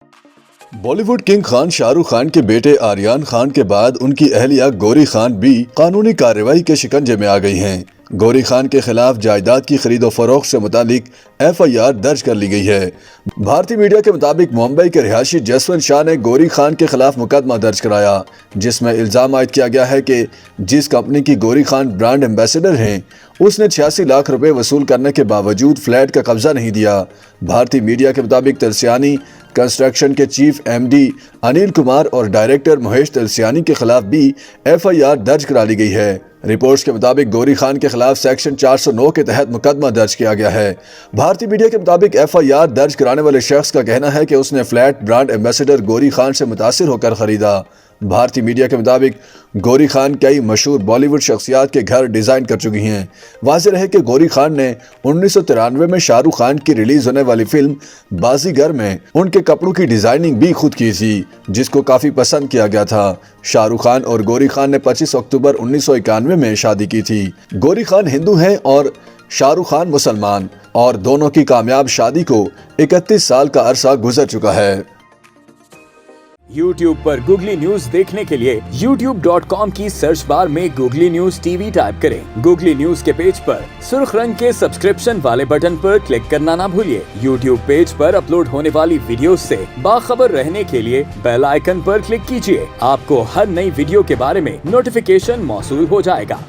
Bollywood king Khan Shahrukh Khan के बेटे आर्यन खान के बाद उनकी अहलिया गौरी खान भी कानूनी कार्रवाई के शिकंजे में आ गई हैं। गौरी खान के खिलाफ जायदाद की खरीदो फरोख्त से मुतालिक FIR दर्ज कर ली गई है। भारतीय मीडिया के मुताबिक मुंबई के रिहायशी जसवंत शाह ने गौरी खान के खिलाफ मुकदमा दर्ज कराया, जिसमें इल्जाम आयद किया गया है कि जिस कंपनी की गौरी खान ब्रांड एम्बेसडर हैं, उसने 86 लाख रुपए वसूल करने के बावजूद फ्लैट का कब्जा नहीं दिया। भारतीय मीडिया के मुताबिक तिलसियानी कंस्ट्रक्शन के चीफ MD अनिल कुमार और डायरेक्टर महेश तिलसियानी के खिलाफ भी FIR दर्ज करा ली गई है। रिपोर्ट्स के मुताबिक गौरी खान के खिलाफ सेक्शन 409 के तहत मुकदमा दर्ज किया गया है। भारतीय मीडिया के मुताबिक FIR दर्ज कराने वाले शख्स का कहना है कि उसने flat brand ambassador Gauri Khan से मुतासिर होकर खरीदा। भारतीय मीडिया के मुताबिक गौरी खान कई मशहूर बॉलीवुड शख्सियात के घर डिज़ाइन कर चुकी हैं। वाज़ेह है कि गौरी खान ने 1993 में शाहरुख खान की रिलीज होने वाली फिल्म बाजीगर में उनके कपड़ों की डिज़ाइनिंग भी खुद की थी, जिसको काफ़ी पसंद किया गया था। शाहरुख खान और गौरी खान ने 25 अक्टूबर 1991 में शादी की थी। गौरी खान हिंदू हैं और शाहरुख खान मुसलमान, और दोनों की कामयाब शादी को 31 साल का अरसा गुजर चुका है। YouTube पर गूगली न्यूज देखने के लिए youtube.com की सर्च बार में गूगली न्यूज TV टाइप करें। गूगली न्यूज के पेज पर सुर्ख रंग के सब्सक्रिप्शन वाले बटन पर क्लिक करना ना भूलिए। YouTube पेज पर अपलोड होने वाली वीडियोस से बाखबर रहने के लिए बेल आइकन पर क्लिक कीजिए। आपको हर नई वीडियो के बारे में नोटिफिकेशन मौसूल हो जाएगा।